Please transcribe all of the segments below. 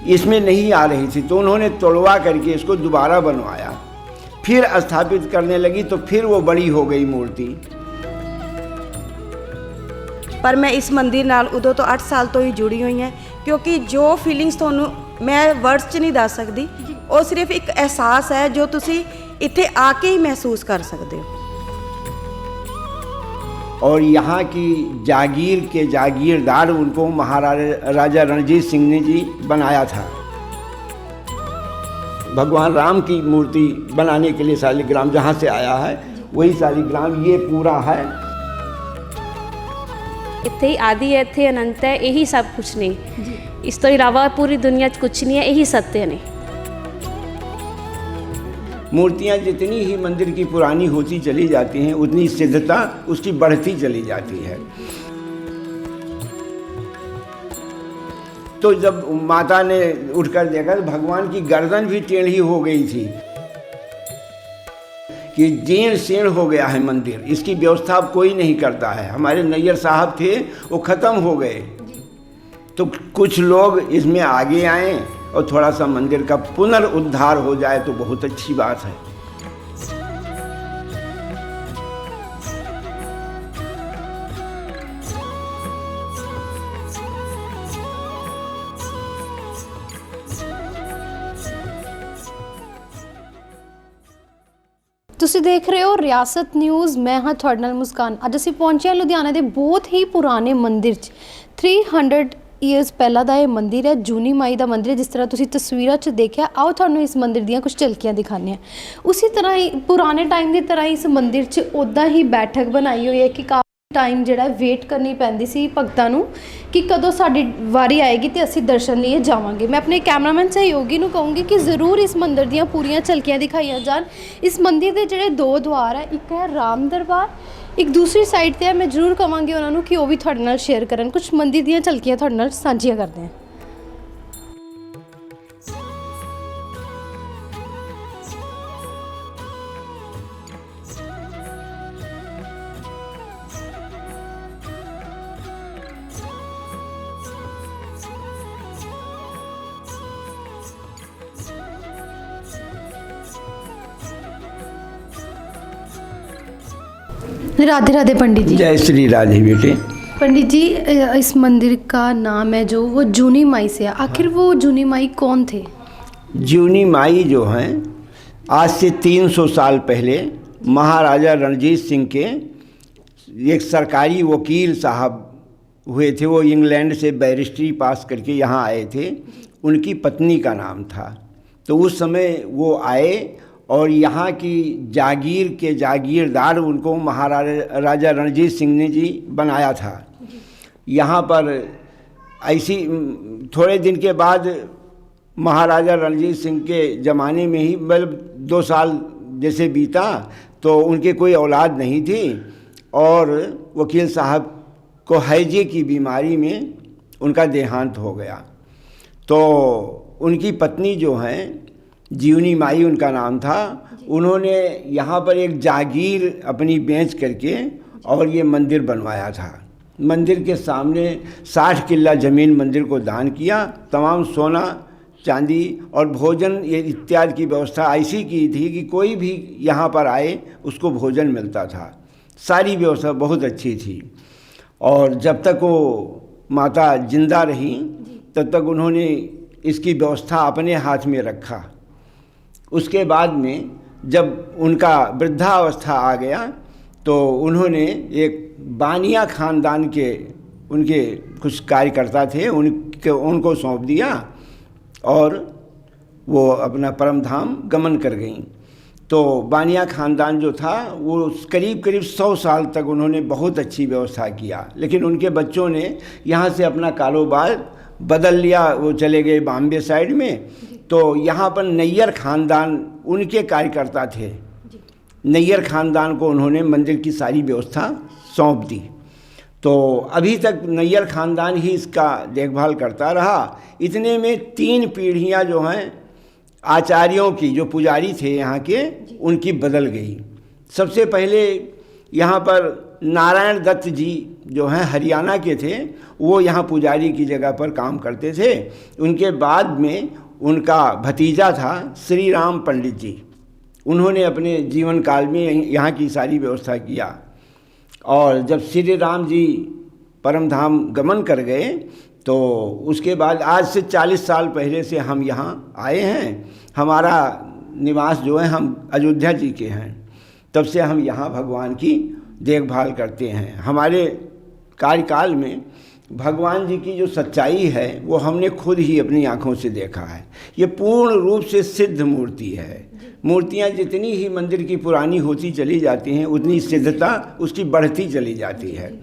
इसमें नहीं आ रही थी, तो उन्होंने तोड़वा करके इसको दोबारा बनवाया, फिर स्थापित करने लगी तो फिर वो बड़ी हो गई मूर्ति। पर मैं इस मंदिर नाल उदों तो 8 साल तो ही जुड़ी हुई है, क्योंकि जो फीलिंग्स ਤੁਹਾਨੂੰ मैं वर्ड्स 'ਚ नहीं दस सकती, वो सिर्फ एक एहसास है जो तुसी इत्थे आके ही महसूस कर सकते हो। और यहाँ की जागीर के जागीरदार उनको महाराजा रणजीत सिंह ने जी बनाया था। भगवान राम की मूर्ति बनाने के लिए शालिग्राम जहाँ से आया है वही शालिग्राम ये पूरा है। इत्थे ही आदि है, इत्थे अनंत है, यही सब कुछ नहीं, इस तो इलावा पूरी दुनिया कुछ नहीं है, यही सत्य ने। मूर्तियाँ जितनी ही मंदिर की पुरानी होती चली जाती हैं उतनी सिद्धता उसकी बढ़ती चली जाती है। तो जब माता ने उठकर देखा तो भगवान की गर्दन भी टेढ़ी हो गई थी कि जीर्ण शीर्ण हो गया है मंदिर, इसकी व्यवस्था अब कोई नहीं करता है। हमारे नैयर साहब थे वो ख़त्म हो गए, तो कुछ लोग इसमें आगे आए और थोड़ा सा मंदिर का पुनर्उद्धार हो जाए तो बहुत अच्छी बात है। ਤੁਸੀਂ ਦੇਖ ਰਹੇ ਹੋ ਰਿਆਸਤ ਨਿਊਜ਼। ਮੈਂ ਹਾਂ ਤੁਹਾਡੇ ਨਾਲ ਮੁਸਕਾਨ। ਅੱਜ ਅਸੀਂ ਪਹੁੰਚੇ ਹਾਂ ਲੁਧਿਆਣਾ ਦੇ ਬਹੁਤ ਹੀ ਪੁਰਾਣੇ ਮੰਦਿਰ 'ਚ। 300 ਈਅਰਸ ਪਹਿਲਾਂ ਦਾ ਇਹ ਮੰਦਿਰ ਹੈ, ਜੂਨੀ ਮਾਈ ਦਾ ਮੰਦਿਰ ਹੈ। ਜਿਸ ਤਰ੍ਹਾਂ ਤੁਸੀਂ ਤਸਵੀਰਾਂ 'ਚ ਦੇਖਿਆ, ਆਓ ਤੁਹਾਨੂੰ ਇਸ ਮੰਦਿਰ ਦੀਆਂ ਕੁਝ ਝਲਕੀਆਂ ਦਿਖਾਉਂਦੇ ਹਾਂ। ਉਸੇ ਤਰ੍ਹਾਂ ਹੀ ਪੁਰਾਣੇ ਟਾਈਮ ਦੀ ਤਰ੍ਹਾਂ ਇਸ ਮੰਦਿਰ 'ਚ ਉੱਦਾਂ ਹੀ ਬੈਠਕ ਬਣਾਈ ਹੋਈ ਹੈ ਕਿ टाइम ਜਿਹੜਾ ਵੇਟ ਕਰਨੀ ਪੈਂਦੀ ਸੀ ਭਗਤਾਂ ਨੂੰ ਕਿ ਕਦੋਂ ਸਾਡੀ ਵਾਰੀ ਆਏਗੀ ਤੇ ਅਸੀਂ ਦਰਸ਼ਨ ਲਈ ਜਾਵਾਂਗੇ। ਮੈਂ ਆਪਣੇ ਕੈਮਰਾਮੈਨ ਸਹਿਯੋਗੀ ਨੂੰ ਕਹੂੰਗੀ ਕਿ ਜ਼ਰੂਰ ਇਸ ਮੰਦਿਰ ਦੀਆਂ ਪੂਰੀਆਂ ਝਲਕੀਆਂ ਦਿਖਾਈਆਂ ਜਾਣ। ਇਸ ਮੰਦਿਰ ਦੇ ਜਿਹੜੇ 2 ਦੁਆਰ ਹੈ, ਇੱਕ ਹੈ ਰਾਮ ਦਰਬਾਰ, ਇੱਕ ਦੂਸਰੀ ਸਾਈਡ ਤੇ ਹੈ। ਮੈਂ ਜ਼ਰੂਰ ਕਹਾਂਗੀ ਉਹਨਾਂ ਨੂੰ ਕਿ ਉਹ ਵੀ ਤੁਹਾਡੇ ਨਾਲ ਸ਼ੇਅਰ ਕਰਨ, ਕੁਝ ਮੰਦਿਰ ਦੀਆਂ ਝਲਕੀਆਂ ਤੁਹਾਡੇ ਨਾਲ ਸਾਂਝੀਆਂ ਕਰਦੇ ਹਾਂ। राधे राधे पंडित जी। जय श्री राधे बेटे। पंडित जी, इस मंदिर का नाम है जो वो जूनी माई से है, आखिर वो जूनी माई कौन थे? जूनी माई जो हैं आज से 300 साल पहले महाराजा रणजीत सिंह के एक सरकारी वकील साहब हुए थे। वो इंग्लैंड से बैरिस्ट्री पास करके यहाँ आए थे, उनकी पत्नी का नाम था। तो उस समय वो आए और यहाँ की जागीर के जागीरदार उनको महाराजा रणजीत सिंह ने जी बनाया था। यहाँ पर ऐसी थोड़े दिन के बाद महाराजा रणजीत सिंह के ज़माने में ही मतलब 2 साल जैसे बीता तो उनके कोई औलाद नहीं थी और वकील साहब को हैजे की बीमारी में उनका देहांत हो गया। तो उनकी पत्नी जो हैं जीवनी माई उनका नाम था, उन्होंने यहाँ पर एक जागीर अपनी बेच करके और ये मंदिर बनवाया था। मंदिर के सामने 60 किल्ला ज़मीन मंदिर को दान किया। तमाम सोना चांदी और भोजन ये इत्यादि की व्यवस्था ऐसी की थी कि कोई भी यहाँ पर आए उसको भोजन मिलता था। सारी व्यवस्था बहुत अच्छी थी। और जब तक वो माता जिंदा रही तब तक उन्होंने इसकी व्यवस्था अपने हाथ में रखा। उसके बाद में जब उनका वृद्धावस्था आ गया तो उन्होंने एक बानिया ख़ानदान के उनके कुछ कार्यकर्ता थे, उनको सौंप दिया और वो अपना परम धाम गमन कर गईं। तो बानिया ख़ानदान जो था वो करीब 100 साल तक उन्होंने बहुत अच्छी व्यवस्था किया, लेकिन उनके बच्चों ने यहाँ से अपना कारोबार बदल लिया, वो चले गए बॉम्बे साइड में। तो यहाँ पर नैयर ख़ानदान उनके कार्यकर्ता थे, नैयर ख़ानदान को उन्होंने मंदिर की सारी व्यवस्था सौंप दी। तो अभी तक नैयर ख़ानदान ही इसका देखभाल करता रहा। इतने में 3 पीढ़ियाँ जो हैं आचार्यों की, जो पुजारी थे यहाँ के, उनकी बदल गई। सबसे पहले यहाँ पर नारायण दत्त जी जो हैं हरियाणा के थे, वो यहाँ पुजारी की जगह पर काम करते थे। उनके बाद में उनका भतीजा था श्री राम पंडित जी, उन्होंने अपने जीवन काल में यहाँ की सारी व्यवस्था किया। और जब श्री राम जी परम धाम गमन कर गए तो उसके बाद आज से 40 साल पहले से हम यहाँ आए हैं। हमारा निवास जो है हम अयोध्या जी के हैं, तब से हम यहाँ भगवान की देखभाल करते हैं। हमारे कार्यकाल में भगवान जी की जो सच्चाई है वो हमने खुद ही अपनी आँखों से देखा है। ये पूर्ण रूप से सिद्ध मूर्ति है। मूर्तियाँ जितनी ही मंदिर की पुरानी होती चली जाती हैं उतनी सिद्धता उसकी बढ़ती चली जाती है।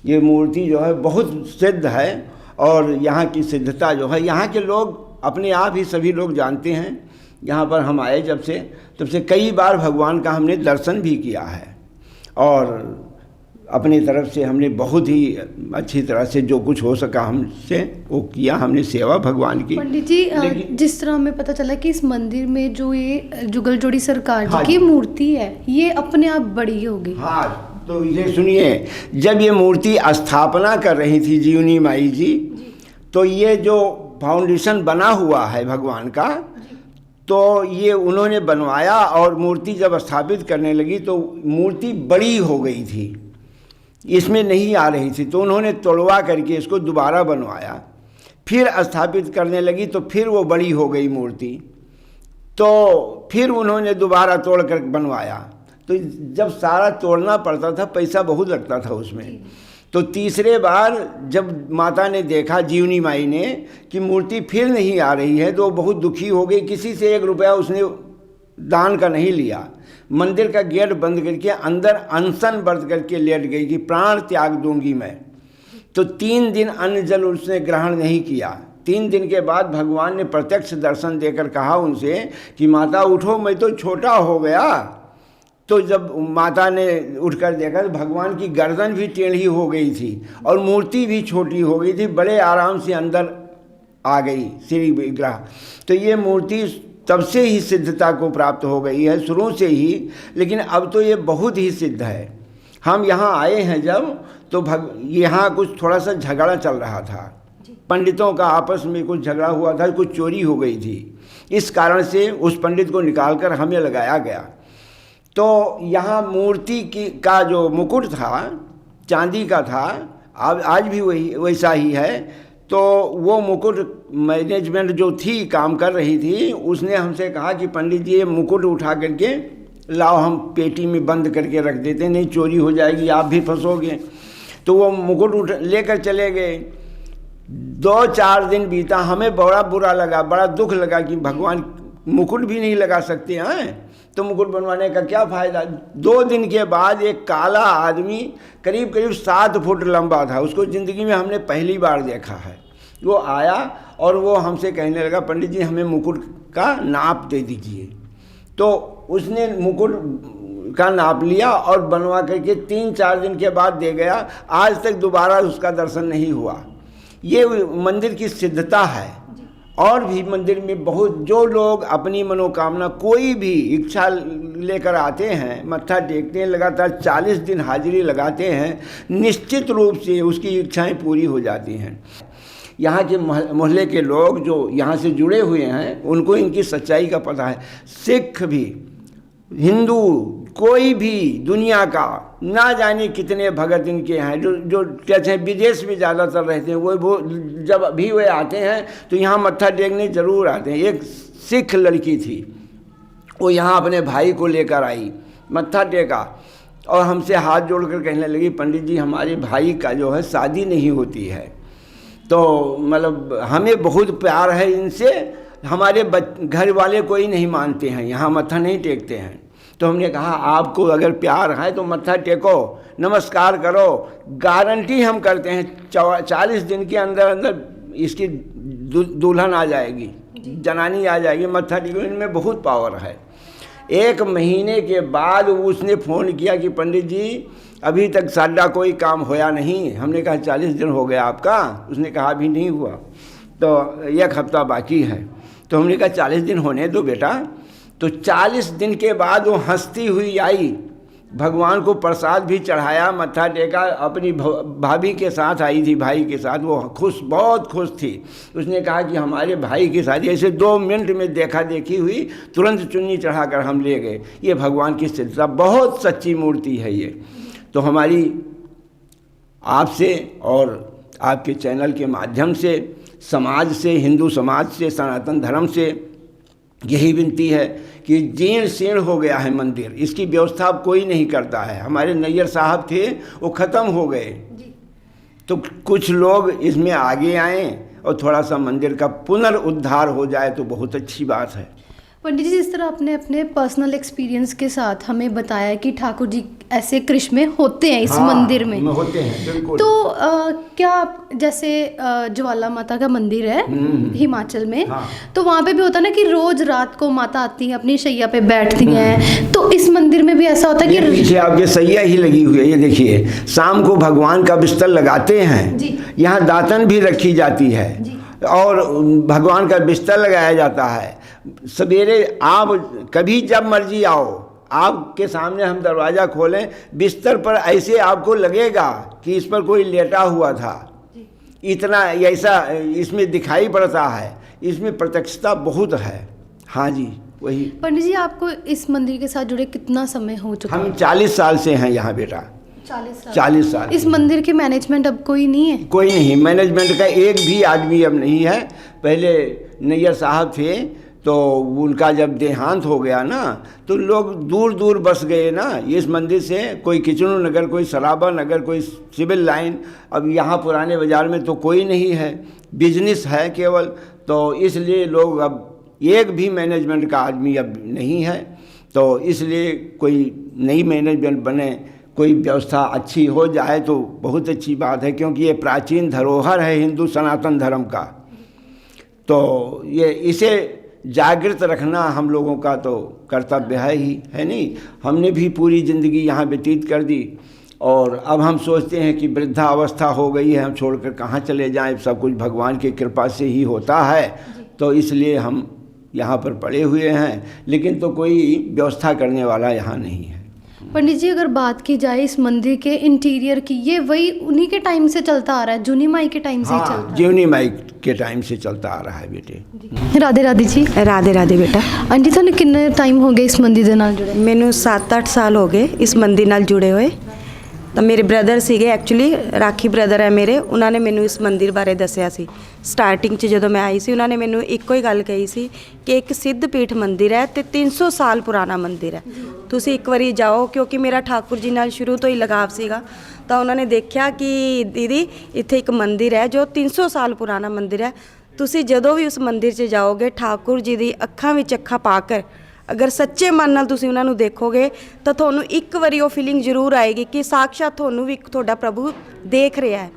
ये मूर्ति जो है बहुत सिद्ध है और यहाँ की सिद्धता जो है यहाँ के लोग अपने आप ही सभी लोग जानते हैं। यहाँ पर हम आए जब से तब से कई बार भगवान का हमने दर्शन भी किया है और अपनी तरफ से हमने बहुत ही अच्छी तरह से जो कुछ हो सका हमसे वो किया, हमने सेवा भगवान की। पंडित जी, जिस तरह हमें पता चला कि इस मंदिर में जो ये जुगल जोड़ी सरकार जी की मूर्ति है ये अपने आप बड़ी होगी। हाँ, तो ये सुनिए, जब ये मूर्ति स्थापना कर रही थी जीवनी माई जी, तो ये जो फाउंडेशन बना हुआ है भगवान का, तो ये उन्होंने बनवाया और मूर्ति जब स्थापित करने लगी तो मूर्ति बड़ी हो गई थी, इसमें नहीं आ रही थी, तो उन्होंने तोड़वा करके इसको दोबारा बनवाया। फिर स्थापित करने लगी तो फिर वो बड़ी हो गई मूर्ति, तो फिर उन्होंने दोबारा तोड़ कर बनवाया। तो जब सारा तोड़ना पड़ता था, पैसा बहुत लगता था उसमें। तो तीसरे बार जब माता ने देखा, जीवनी माई ने, कि मूर्ति फिर नहीं आ रही है, तो बहुत दुखी हो गई। किसी से 1 रुपया उसने दान का नहीं लिया, मंदिर का गेट बंद करके अंदर अनशन व्रत करके लेट गई कि प्राण त्याग दूंगी मैं। तो 3 दिन अन्न जल उसने ग्रहण नहीं किया। 3 दिन के बाद भगवान ने प्रत्यक्ष दर्शन देकर कहा उनसे कि माता उठो, मैं तो छोटा हो गया। तो जब माता ने उठकर देखा तो भगवान की गर्दन भी टेढ़ी हो गई थी और मूर्ति भी छोटी हो गई थी, बड़े आराम से अंदर आ गई श्री विग्रह। तो ये मूर्ति तब से ही सिद्धता को प्राप्त हो गई है, शुरू से ही, लेकिन अब तो ये बहुत ही सिद्ध है। हम यहाँ आए हैं जब, तो यहाँ कुछ थोड़ा सा झगड़ा चल रहा था, पंडितों का आपस में कुछ झगड़ा हुआ था, कुछ चोरी हो गई थी। इस कारण से उस पंडित को निकालकर हमें लगाया गया। तो यहाँ मूर्ति का जो मुकुट था चांदी का था, अब आज भी वैसा ही है। तो वो मुकुट मैनेजमेंट जो थी, काम कर रही थी, उसने हमसे कहा कि पंडित जी ये मुकुट उठा करके लाओ, हम पेटी में बंद करके रख देते, नहीं चोरी हो जाएगी, आप भी फंसोगे। तो वो मुकुट लेकर चले गए। 2-4 दिन बीता, हमें बड़ा बुरा लगा, बड़ा दुख लगा कि भगवान मुकुट भी नहीं लगा सकते हैं, तो मुकुट बनवाने का क्या फ़ायदा। 2 दिन के बाद एक काला आदमी करीब 7 फुट लंबा था, उसको ज़िंदगी में हमने पहली बार देखा है। वो आया और वो हमसे कहने लगा, पंडित जी हमें मुकुट का नाप दे दीजिए। तो उसने मुकुट का नाप लिया और बनवा करके 3-4 दिन के बाद दे गया। आज तक दोबारा उसका दर्शन नहीं हुआ। ये मंदिर की सिद्धता है। और भी मंदिर में बहुत, जो लोग अपनी मनोकामना, कोई भी इच्छा लेकर आते हैं, मत्था टेकते हैं, लगातार 40 दिन हाजिरी लगाते हैं, निश्चित रूप से उसकी इच्छाएं पूरी हो जाती हैं। यहाँ के मोहल्ले के लोग जो यहाँ से जुड़े हुए हैं उनको इनकी सच्चाई का पता है। सिख भी, हिंदू, कोई भी दुनिया का, ना जाने कितने भगत इनके हैं जो कहते हैं विदेश में ज़्यादातर रहते हैं। वो जब भी वे आते हैं तो यहाँ मत्था टेकने ज़रूर आते हैं। एक सिख लड़की थी, वो यहाँ अपने भाई को लेकर आई, मत्था टेका और हमसे हाथ जोड़कर कहने लगी, पंडित जी हमारे भाई का जो है शादी नहीं होती है, तो मतलब हमें बहुत प्यार है इनसे, हमारे घर वाले कोई नहीं मानते हैं, यहाँ मत्था नहीं टेकते हैं। तो हमने कहा आपको अगर प्यार है तो मत्था टेको, नमस्कार करो, गारंटी हम करते हैं 40 दिन के अंदर अंदर इसकी दुल्हन आ जाएगी, जनानी आ जाएगी, मत्था टेको, इनमें बहुत पावर है। 1 महीने के बाद उसने फ़ोन किया कि पंडित जी अभी तक साਡਾ कोई काम होया नहीं। हमने कहा 40 दिन हो गया आपका? उसने कहा अभी नहीं हुआ, तो 1 हफ्ता बाकी है। तो हमने कहा 40 दिन होने दो बेटा। तो 40 दिन के बाद वो हंसती हुई आई, भगवान को प्रसाद भी चढ़ाया, मत्था टेका। अपनी भाभी के साथ आई थी, भाई के साथ, वो खुश, बहुत खुश थी। उसने कहा कि हमारे भाई की शादी, ऐसे 2 मिनट में देखा देखी हुई, तुरंत चुन्नी चढ़ाकर हम ले गए। ये भगवान की सिलसिला, बहुत सच्ची मूर्ति है ये। तो हमारी आपसे और आपके चैनल के माध्यम से, समाज से, हिंदू समाज से, सनातन धर्म से यही विनती है कि जीर्ण शीर्ण हो गया है मंदिर, इसकी व्यवस्था अब कोई नहीं करता है। हमारे नैयर साहब थे, वो ख़त्म हो गए, तो कुछ लोग इसमें आगे आएँ और थोड़ा सा मंदिर का पुनर्उद्धार हो जाए तो बहुत अच्छी बात है। पंडित जी, जिस तरह आपने अपने पर्सनल एक्सपीरियंस के साथ हमें बताया कि ठाकुर जी ऐसे कृष्ण में होते हैं इस मंदिर में, होते हैं बिल्कुल। तो क्या जैसे ज्वाला माता का मंदिर है हिमाचल में, तो वहाँ पे भी होता है ना कि रोज रात को माता आती है, अपनी शैया पे बैठती हैं, तो इस मंदिर में भी ऐसा होता है कि पीछे आपके सैया ही लगी हुई है, ये देखिए, शाम को भगवान का बिस्तर लगाते हैं, यहाँ दातन भी रखी जाती है और भगवान का बिस्तर लगाया जाता है। सवेरे आप कभी जब मर्जी आओ, आपके सामने हम दरवाज़ा खोलें, बिस्तर पर ऐसे आपको लगेगा कि इस पर कोई लेटा हुआ था, इतना ऐसा इसमें दिखाई पड़ता है, इसमें प्रत्यक्षता बहुत है। हाँ जी, वही। पंडित जी, आपको इस मंदिर के साथ जुड़े कितना समय हो चुका? हम 40 साल से हैं यहाँ बेटा। 40 साल। इस मंदिर के मैनेजमेंट अब कोई नहीं है? कोई नहीं, मैनेजमेंट का एक भी आदमी अब नहीं है। पहले नैयर साहब थे, तो उनका जब देहांत हो गया ना, तो लोग दूर दूर बस गए ना इस मंदिर से, कोई किचनू नगर, कोई सराबा नगर, कोई सिविल लाइन। अब यहाँ पुराने बाज़ार में तो कोई नहीं है, बिजनेस है केवल, तो इसलिए लोग, अब एक भी मैनेजमेंट का आदमी अब नहीं है, तो इसलिए कोई नई मैनेजमेंट बने, कोई व्यवस्था अच्छी हो जाए तो बहुत अच्छी बात है, क्योंकि ये प्राचीन धरोहर है हिंदू सनातन धर्म का। तो ये इसे जागृत रखना हम लोगों का तो कर्तव्य है ही, है नहीं। हमने भी पूरी ज़िंदगी यहाँ व्यतीत कर दी और अब हम सोचते हैं कि वृद्धावस्था हो गई है, हम छोड़कर कहाँ चले जाएं, सब कुछ भगवान की कृपा से ही होता है, तो इसलिए हम यहाँ पर पड़े हुए हैं, लेकिन तो कोई व्यवस्था करने वाला यहाँ नहीं है। पंडित जी, अगर बात की जाए इस मंदिर के इंटीरियर की, ये वही उन्हीं के टाइम से चलता आ रहा है, जूनी माई के टाइम से ही चलता है? जूनी माई के टाइम से चलता आ रहा है बेटे। राधे राधे जी। राधे राधे बेटा। आंटी, ਤੁਹਾਨੂੰ ਕਿੰਨੇ ਟਾਈਮ ਹੋ ਗਿਆ ਇਸ ਮੰਦਿਰ ਦੇ ਨਾਲ ਜੁੜੇ? ਮੈਨੂੰ 7-8 ਸਾਲ ਹੋ ਗਏ ਇਸ ਮੰਦਿਰ ਨਾਲ ਜੁੜੇ ਹੋਏ। ਤਾਂ ਮੇਰੇ ਬ੍ਰਦਰ ਸੀਗੇ, ਐਕਚੁਅਲੀ ਰਾਖੀ ਬ੍ਰਦਰ ਹੈ ਮੇਰੇ, ਉਹਨਾਂ ਨੇ ਮੈਨੂੰ ਇਸ ਮੰਦਿਰ ਬਾਰੇ ਦੱਸਿਆ ਸੀ। ਸਟਾਰਟਿੰਗ 'ਚ ਜਦੋਂ ਮੈਂ ਆਈ ਸੀ, ਉਹਨਾਂ ਨੇ ਮੈਨੂੰ ਇੱਕੋ ਹੀ ਗੱਲ ਕਹੀ ਸੀ ਕਿ ਇੱਕ ਸਿੱਧ ਪੀਠ ਮੰਦਿਰ ਹੈ ਤੇ 300 ਸਾਲ ਪੁਰਾਣਾ ਮੰਦਿਰ ਹੈ, ਤੁਸੀਂ ਇੱਕ ਵਾਰੀ ਜਾਓ। ਕਿਉਂਕਿ ਮੇਰਾ ਠਾकुर ਜੀ ਨਾਲ ਸ਼ੁਰੂ ਤੋਂ ਹੀ ਲਗਾਵ ਸੀਗਾ, ਤਾਂ ਉਹਨਾਂ ਨੇ ਦੇਖਿਆ ਕਿ ਦੀਦੀ ਇੱਥੇ ਇੱਕ ਮੰਦਿਰ ਹੈ ਜੋ 300 ਸਾਲ ਪੁਰਾਣਾ ਮੰਦਿਰ ਹੈ, ਤੁਸੀਂ ਜਦੋਂ ਵੀ ਉਸ ਮੰਦਿਰ 'ਚ ਜਾਓਗੇ, ਠਾकुर ਜੀ ਦੀ ਅੱਖਾਂ ਵਿੱਚ ਅੱਖਾਂ ਪਾ ਕਰ ਅਗਰ ਸੱਚੇ ਮਨ ਨਾਲ ਤੁਸੀਂ ਉਹਨਾਂ ਨੂੰ ਦੇਖੋਗੇ ਤਾਂ ਤੁਹਾਨੂੰ ਇੱਕ ਵਾਰੀ ਉਹ ਫੀਲਿੰਗ ਜ਼ਰੂਰ ਆਏਗੀ ਕਿ ਸਾਕਸ਼ਾਤ ਤੁਹਾਨੂੰ ਵੀ ਤੁਹਾਡਾ ਪ੍ਰਭੂ ਦੇਖ ਰਿਹਾ ਹੈ।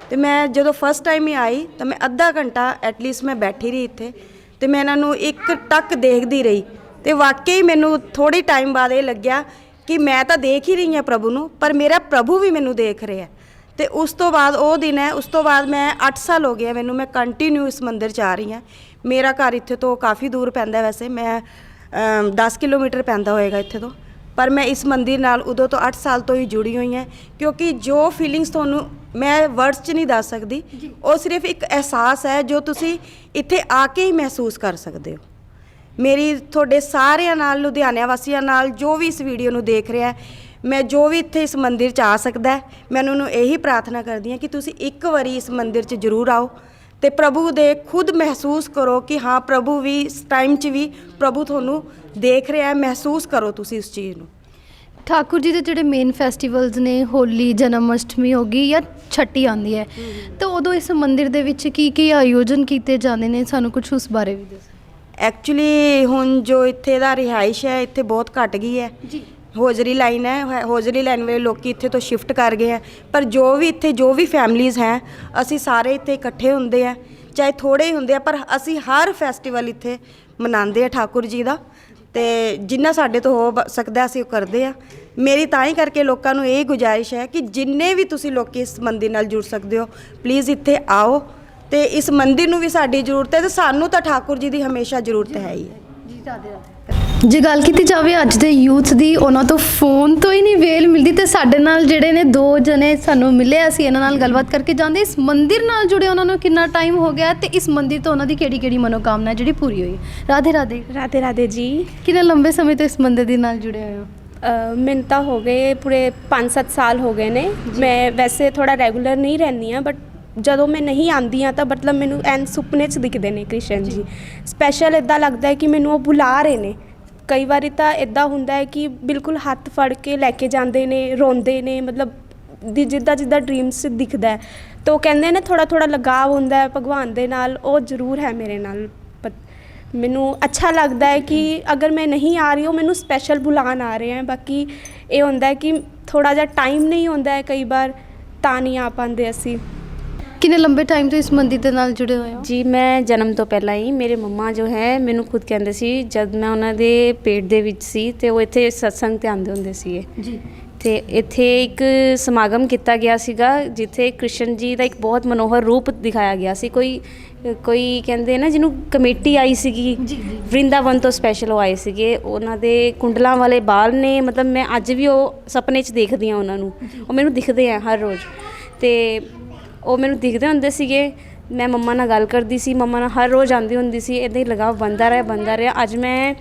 ਤੇ ਮੈਂ ਜਦੋਂ ਫਸਟ ਟਾਈਮ ਹੀ ਆਈ ਤਾਂ ਮੈਂ ਅੱਧਾ ਘੰਟਾ ਐਟਲੀਸਟ ਮੈਂ ਬੈਠੀ ਰਹੀ ਇੱਥੇ, ਤੇ ਮੈਂ ਇਹਨਾਂ ਨੂੰ ਇੱਕ ਟੱਕ ਦੇਖਦੀ ਰਹੀ, ਤੇ ਵਾਕਈ ਮੈਨੂੰ ਥੋੜੀ ਟਾਈਮ ਬਾਅਦ ਇਹ ਲੱਗਿਆ ਕਿ ਮੈਂ ਤਾਂ ਦੇਖ ਹੀ ਰਹੀ ਹਾਂ ਪ੍ਰਭੂ ਨੂੰ, ਪਰ ਮੇਰਾ ਪ੍ਰਭੂ ਵੀ ਮੈਨੂੰ ਦੇਖ ਰਿਹਾ। ਤੇ ਉਸ ਤੋਂ ਬਾਅਦ ਉਹ ਦਿਨ ਹੈ, ਉਸ ਤੋਂ ਬਾਅਦ ਮੈਂ 8 ਸਾਲ ਹੋ ਗਏ ਮੈਨੂੰ, ਮੈਂ ਕੰਟੀਨਿਊ ਇਸ ਮੰਦਿਰ 'ਚ ਆ ਰਹੀ ਹਾਂ। ਮੇਰਾ ਘਰ ਇੱਥੇ ਤੋਂ ਕਾਫੀ ਦੂਰ ਪੈਂਦਾ, ਵੈਸੇ ਮੈਂ 10 ਕਿਲੋਮੀਟਰ ਪੈਂਦਾ ਹੋਏਗਾ ਇੱਥੇ ਤੋਂ, ਪਰ ਮੈਂ ਇਸ ਮੰਦਿਰ ਨਾਲ ਉਦੋਂ ਤੋਂ 8 ਸਾਲ ਤੋਂ ਹੀ ਜੁੜੀ ਹੋਈ ਹਾਂ। ਕਿਉਂਕਿ ਜੋ ਫੀਲਿੰਗਸ ਤੁਹਾਨੂੰ ਮੈਂ ਵਰਡਸ 'ਚ ਨਹੀਂ ਦੱਸ ਸਕਦੀ, ਉਹ ਸਿਰਫ ਇੱਕ ਅਹਿਸਾਸ ਹੈ ਜੋ ਤੁਸੀਂ ਇੱਥੇ ਆ ਕੇ ਹੀ ਮਹਿਸੂਸ ਕਰ ਸਕਦੇ ਹੋ। ਮੇਰੀ ਤੁਹਾਡੇ ਸਾਰਿਆਂ ਨਾਲ, ਲੁਧਿਆਣਾ ਵਾਸੀਆਂ ਨਾਲ, ਜੋ ਵੀ ਇਸ ਵੀਡੀਓ ਨੂੰ ਦੇਖ ਰਿਹਾ ਹੈ, ਮੈਂ ਜੋ ਵੀ ਇੱਥੇ ਇਸ ਮੰਦਿਰ 'ਚ ਆ ਸਕਦਾ, ਮੈਂ ਉਹਨੂੰ ਇਹੀ ਪ੍ਰਾਰਥਨਾ ਕਰਦੀ ਹਾਂ ਕਿ ਤੁਸੀਂ ਇੱਕ ਵਾਰੀ ਇਸ ਮੰਦਿਰ 'ਚ ਜ਼ਰੂਰ ਆਓ ਤੇ ਪ੍ਰਭੂ ਦੇ ਖੁਦ ਮਹਿਸੂਸ ਕਰੋ ਕਿ ਹਾਂ ਪ੍ਰਭੂ ਵੀ ਇਸ ਟਾਈਮ 'ਚ ਵੀ ਪ੍ਰਭੂ ਤੁਹਾਨੂੰ ਦੇਖ ਰਿਹਾ ਹੈ। ਮਹਿਸੂਸ ਕਰੋ ਤੁਸੀਂ ਉਸ ਚੀਜ਼ ਨੂੰ। ठाकुर जी के जोड़े मेन फैसटिवल्स ने, होली, जन्माष्टमी हो गई या छठी आती है, तो उदों इस मंदिर दे विच की आयोजन किए जाते हैं, सानू कुछ उस बारे भी दसो। एक्चुअली हुण जो इत्थे दा रिहाइश है इत्थे बहुत घट गई है जी। होजरी लाइन है, होजरी लाइन वाले लोग इत्थे तो शिफ्ट कर गए हैं, पर जो भी इत्थे जो भी फैमिलीज़ हैं, असी सारे इत्थे इकट्ठे होंदे हैं, चाहे थोड़े ही होंदे हैं, पर असी हर फैसटिवल इत्थे मनाते हैं ठाकुर जी का, ਤੇ ਜਿੰਨਾ ਸਾਡੇ ਤੋਂ ਹੋ ਸਕਦਾ ਅਸੀਂ ਉਹ ਕਰਦੇ ਆ। ਮੇਰੀ ਤਾਂ ਹੀ ਕਰਕੇ ਲੋਕਾਂ ਨੂੰ ਇਹ ਗੁਜ਼ਾਰਿਸ਼ ਹੈ ਕਿ ਜਿੰਨੇ ਵੀ ਤੁਸੀਂ ਲੋਕ ਇਸ ਮੰਦਿਰ ਨਾਲ ਜੁੜ ਸਕਦੇ ਹੋ, ਪਲੀਜ਼ ਇੱਥੇ ਆਓ ਤੇ ਇਸ ਮੰਦਿਰ ਨੂੰ ਵੀ ਸਾਡੀ ਜ਼ਰੂਰਤ ਹੈ, ਤੇ ਸਾਨੂੰ ਤਾਂ ਠਾकुर ਜੀ ਦੀ ਹਮੇਸ਼ਾ ਜ਼ਰੂਰਤ ਹੈ ਹੀ ਹੈ। ਜੀ, ਰਾਧੇ ਰਾਧੇ। ਜੇ ਗੱਲ ਕੀਤੀ ਜਾਵੇ ਅੱਜ ਦੇ ਯੂਥ ਦੀ, ਉਹਨਾਂ ਤੋਂ ਫੋਨ ਤੋਂ ਹੀ ਨਹੀਂ ਵੇਲ ਮਿਲਦੀ, ਤੇ ਸਾਡੇ ਨਾਲ ਜਿਹੜੇ ਨੇ 2 ਜਣੇ ਸਾਨੂੰ ਮਿਲੇ, ਅਸੀਂ ਇਹਨਾਂ ਨਾਲ ਗੱਲਬਾਤ ਕਰਕੇ ਜਾਂਦੇ ਇਸ ਮੰਦਿਰ ਨਾਲ ਜੁੜੇ ਉਹਨਾਂ ਨੂੰ ਕਿੰਨਾ ਟਾਈਮ ਹੋ ਗਿਆ ਤੇ ਇਸ ਮੰਦਿਰ ਤੋਂ ਉਹਨਾਂ ਦੀ ਕਿਹੜੀ ਮਨੋਕਾਮਨਾ ਜਿਹੜੀ ਪੂਰੀ ਹੋਈ। ਰਾਧੇ ਰਾਧੇ। ਰਾਧੇ ਰਾਧੇ ਜੀ। ਕਿੰਨੇ ਲੰਬੇ ਸਮੇਂ ਤੋਂ ਇਸ ਮੰਦਿਰ ਦੇ ਨਾਲ ਜੁੜੇ ਹੋਏ ਹੋ? ਮੈਨੂੰ ਤਾਂ ਹੋ ਗਏ ਪੂਰੇ 5-7 ਸਾਲ ਹੋ ਗਏ ਨੇ। ਮੈਂ ਵੈਸੇ ਥੋੜਾ ਰੈਗੂਲਰ ਨਹੀਂ ਰਹਿੰਦੀ ਹਾਂ, ਬਟ ਜਦੋਂ ਮੈਂ ਨਹੀਂ ਆਉਂਦੀ ਹਾਂ ਤਾਂ ਮਤਲਬ ਮੈਨੂੰ ਐਨ ਸੁਪਨੇ 'ਚ ਦਿਖਦੇ ਨੇ ਕ੍ਰਿਸ਼ਨ ਜੀ। ਸਪੈਸ਼ਲ ਇੱਦਾਂ ਲੱਗਦਾ ਹੈ ਕਿ ਮੈਨੂੰ ਉਹ ਬੁਲਾ ਰਹੇ ਨੇ। ਕਈ ਵਾਰੀ ਤਾਂ ਇੱਦਾਂ ਹੁੰਦਾ ਹੈ ਕਿ ਬਿਲਕੁਲ ਹੱਥ ਫੜ ਕੇ ਲੈ ਕੇ ਜਾਂਦੇ ਨੇ, ਰੋਂਦੇ ਨੇ, ਮਤਲਬ ਜਿੱਦਾਂ ਡਰੀਮਸ 'ਚ ਦਿਖਦਾ ਹੈ। ਤਾਂ ਉਹ ਕਹਿੰਦੇ ਨੇ ਥੋੜਾ ਲਗਾਵ ਹੁੰਦਾ ਹੈ ਭਗਵਾਨ ਦੇ ਨਾਲ, ਉਹ ਜ਼ਰੂਰ ਹੈ ਮੇਰੇ ਨਾਲ। ਮੈਨੂੰ ਅੱਛਾ ਲੱਗਦਾ ਹੈ ਕਿ ਅਗਰ ਮੈਂ ਨਹੀਂ ਆ ਰਹੀ, ਉਹ ਮੈਨੂੰ ਸਪੈਸ਼ਲ ਬੁਲਾਉਣ ਆ ਰਹੇ ਹੈ। ਬਾਕੀ ਇਹ ਹੁੰਦਾ ਹੈ ਕਿ ਥੋੜ੍ਹਾ ਜਿਹਾ ਟਾਈਮ ਨਹੀਂ ਹੁੰਦਾ ਹੈ ਕਈ ਵਾਰ, ਤਾਂ ਨਹੀਂ ਆ ਪਾਉਂਦੇ ਅਸੀਂ। ਕਿੰਨੇ ਲੰਬੇ ਟਾਈਮ ਤੋਂ ਇਸ ਮੰਦਿਰ ਦੇ ਨਾਲ ਜੁੜੇ ਹੋਏ ਹੋ? ਜੀ ਮੈਂ ਜਨਮ ਤੋਂ ਪਹਿਲਾਂ ਹੀ, ਮੇਰੇ ਮੰਮਾ ਜੋ ਹੈ ਮੈਨੂੰ ਖੁਦ ਕਹਿੰਦੇ ਸੀ, ਜਦ ਮੈਂ ਉਹਨਾਂ ਦੇ ਪੇਟ ਦੇ ਵਿੱਚ ਸੀ ਤੇ ਉਹ ਇੱਥੇ ਸਤਸੰਗ 'ਤੇ ਆਉਂਦੇ ਹੁੰਦੇ ਸੀਗੇ ਜੀ। ਅਤੇ ਇੱਥੇ ਇੱਕ ਸਮਾਗਮ ਕੀਤਾ ਗਿਆ ਸੀਗਾ ਜਿੱਥੇ ਕ੍ਰਿਸ਼ਨ ਜੀ ਦਾ ਇੱਕ ਬਹੁਤ ਮਨੋਹਰ ਰੂਪ ਦਿਖਾਇਆ ਗਿਆ ਸੀ। ਕੋਈ ਕਹਿੰਦੇ ਨਾ ਜਿਹਨੂੰ ਕਮੇਟੀ ਆਈ ਸੀਗੀ ਵਰਿੰਦਾਵਨ ਤੋਂ, ਸਪੈਸ਼ਲ ਉਹ ਆਏ ਸੀਗੇ। ਉਹਨਾਂ ਦੇ ਕੁੰਡਲਾਂ ਵਾਲੇ ਬਾਲ ਨੇ, ਮਤਲਬ ਮੈਂ ਅੱਜ ਵੀ ਉਹ ਸੁਪਨੇ 'ਚ ਦੇਖਦੀ ਹਾਂ ਉਹਨਾਂ ਨੂੰ, ਉਹ ਮੈਨੂੰ ਦਿਖਦੇ ਆ ਹਰ ਰੋਜ਼। ਅਤੇ ਉਹ ਮੈਨੂੰ ਦਿਖਦੇ ਹੁੰਦੇ ਸੀਗੇ। ਮੈਂ ਮੰਮਾ ਨਾਲ ਗੱਲ ਕਰਦੀ ਸੀ, ਮੰਮਾ ਨਾਲ ਹਰ ਰੋਜ਼ ਆਉਂਦੀ ਹੁੰਦੀ ਸੀ। ਇੱਦਾਂ ਹੀ ਲਗਾਵ ਬਣਦਾ ਰਿਹਾ। ਅੱਜ ਮੈਂ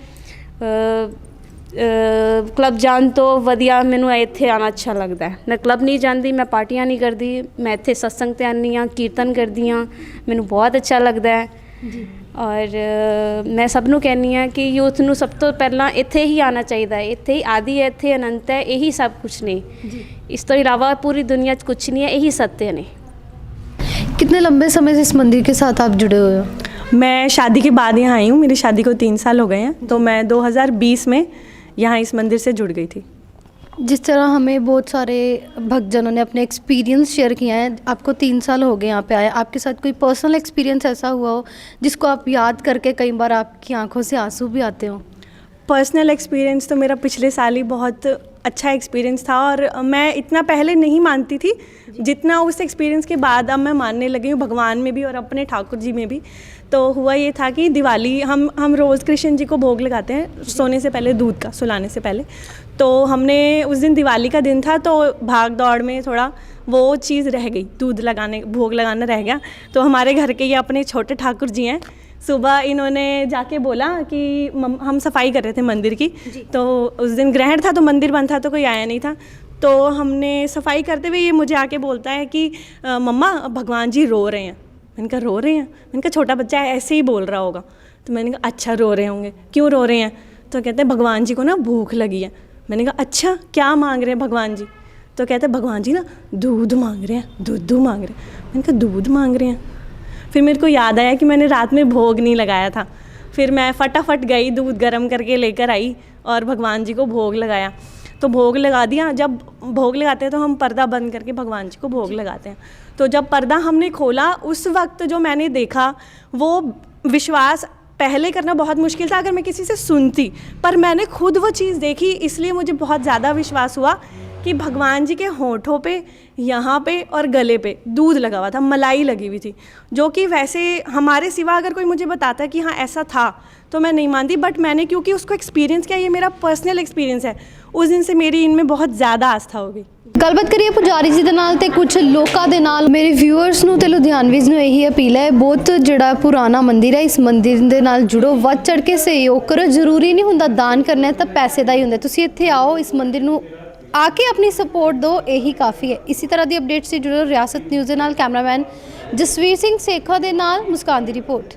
ਕਲੱਬ ਜਾਣ ਤੋਂ ਵਧੀਆ ਮੈਨੂੰ ਇੱਥੇ ਆਉਣਾ ਅੱਛਾ ਲੱਗਦਾ ਹੈ। ਮੈਂ ਕਲੱਬ ਨਹੀਂ ਜਾਂਦੀ, ਮੈਂ ਪਾਰਟੀਆਂ ਨਹੀਂ ਕਰਦੀ, ਮੈਂ ਇੱਥੇ ਸਤਸੰਗ 'ਤੇ ਆਉਂਦੀ ਹਾਂ, ਕੀਰਤਨ ਕਰਦੀ ਹਾਂ, ਮੈਨੂੰ ਬਹੁਤ ਅੱਛਾ ਲੱਗਦਾ ਹੈ ਜੀ। ਔਰ ਮੈਂ ਸਭ ਨੂੰ ਕਹਿੰਦੀ ਹਾਂ ਕਿ ਯੂਥ ਨੂੰ ਸਭ ਤੋਂ ਪਹਿਲਾਂ ਇੱਥੇ ਹੀ ਆਉਣਾ ਚਾਹੀਦਾ ਹੈ। ਇੱਥੇ ਹੀ ਆਦਿ ਹੈ, ਇੱਥੇ ਅਨੰਤ ਹੈ, ਇਹੀ ਸਭ ਕੁਛ ਨੇ ਜੀ। ਇਸ ਤੋਂ ਇਲਾਵਾ ਪੂਰੀ ਦੁਨੀਆ 'ਚ ਕੁਛ नहीं है, यही सत्य ने। कितने लंबे समय से इस मंदिर के साथ आप जुड़े हुए हो? मैं शादी के बाद यहाँ आई हूँ, मेरी शादी को 3 साल हो गए हैं। तो मैं 2020 में यहाँ इस मंदिर से जुड़ गई थी। जिस तरह हमें बहुत सारे भक्तजनों ने अपने एक्सपीरियंस शेयर किए हैं, आपको 3 साल हो गए यहाँ पे आए, आपके साथ कोई पर्सनल एक्सपीरियंस ऐसा हुआ हो जिसको आप याद करके कई बार आपकी आंखों से आंसू भी आते हो? पर्सनल एक्सपीरियंस तो मेरा पिछले साल ही बहुत अच्छा एक्सपीरियंस था, और मैं इतना पहले नहीं मानती थी जितना उस एक्सपीरियंस के बाद अब मैं मानने लगी हूँ, भगवान में भी और अपने ठाकुर जी में भी। तो हुआ ये था कि दिवाली हम रोज़ कृष्ण जी को भोग लगाते हैं सोने से पहले, दूध का सुलाने से पहले। तो हमने उस दिन दिवाली का दिन था, तो भाग दौड़ में थोड़ा वो चीज़ रह गई, दूध लगाने भोग लगाना रह गया। तो हमारे घर के ये अपने छोटे ठाकुर जी हैं, सुबह इन्होंने जाके बोला कि हम सफाई कर रहे थे मंदिर की, तो उस दिन ग्रहण था तो मंदिर बंद था, तो कोई आया नहीं था। तो हमने सफाई करते हुए ये मुझे आके बोलता है कि मम्मा भगवान जी रो रहे हैं। मैंने कहा रो रहे हैं? मैंने कहा छोटा बच्चा है ऐसे ही बोल रहा होगा। तो मैंने कहा अच्छा रो रहे होंगे, क्यों रो रहे हैं? तो कहते हैं भगवान जी को ना भूख लगी है। मैंने कहा अच्छा क्या मांग रहे हैं भगवान जी? तो कहते हैं भगवान जी ना दूध मांग रहे हैं, दूध मांग रहे हैं। मैंने कहा दूध मांग रहे हैं? फिर मेरे को याद आया कि मैंने रात में भोग नहीं लगाया था। फिर मैं फटाफट गई, दूध गर्म करके लेकर आई और भगवान जी को भोग लगाया। तो भोग लगा दिया। जब भोग लगाते हैं तो हम पर्दा बंद करके भगवान जी को भोग लगाते हैं। तो जब पर्दा हमने खोला, उस वक्त जो मैंने देखा वो विश्वास पहले करना बहुत मुश्किल था अगर मैं किसी से सुनती, पर मैंने खुद वो चीज़ देखी, इसलिए मुझे बहुत ज़्यादा विश्वास हुआ कि भगवान जी के होठों पे, यहाँ पे और गले पे दूध लगा हुआ था, मलाई लगी हुई थी, जो कि वैसे हमारे सिवा अगर कोई मुझे बताता कि हाँ ऐसा था तो मैं नहीं मानती। बट मैंने क्योंकि उसको एक्सपीरियंस किया, ये मेरा पर्सनल एक्सपीरियंस है, उस दिन से मेरी इनमें बहुत ज़्यादा आस्था हो गई। ਗੱਲਬਾਤ ਕਰੀਏ ਪੁਜਾਰੀ ਜੀ ਦੇ ਨਾਲ ਤੇ ਕੁਝ ਲੋਕਾਂ ਦੇ ਨਾਲ। ਮੇਰੇ ਵਿਊਅਰਸ ਨੂੰ ਤੇ ਲੁਧਿਆਣਵੀਜ਼ ਨੂੰ ਇਹੀ ਅਪੀਲ ਹੈ, ਬਹੁਤ ਜਿਹੜਾ ਪੁਰਾਣਾ ਮੰਦਿਰ ਹੈ, ਇਸ ਮੰਦਿਰ ਦੇ ਨਾਲ ਜੁੜੋ, ਵੱਧ ਚੜ ਕੇ ਸਹਿਯੋਗ ਕਰੋ। ਜ਼ਰੂਰੀ ਨਹੀਂ ਹੁੰਦਾ ਦਾਨ ਕਰਨਾ ਤਾਂ ਪੈਸੇ ਦਾ ਹੀ ਹੁੰਦਾ, ਤੁਸੀਂ ਇੱਥੇ ਆਓ, ਇਸ ਮੰਦਿਰ ਨੂੰ ਆ ਕੇ ਆਪਣੀ ਸਪੋਰਟ ਦਿਓ, ਇਹੀ ਕਾਫੀ ਹੈ। ਇਸੇ ਤਰ੍ਹਾਂ ਦੀ ਅਪਡੇਟਸ ਲਈ ਜੁੜੋ ਰਿਆਸਤ ਨਿਊਜ਼ ਦੇ ਨਾਲ। ਕੈਮਰਾਮੈਨ ਜਸਵੀਰ ਸਿੰਘ ਸੇਖਾ ਦੇ ਨਾਲ ਮੁਸਕਾਨ ਦੀ ਰਿਪੋਰਟ।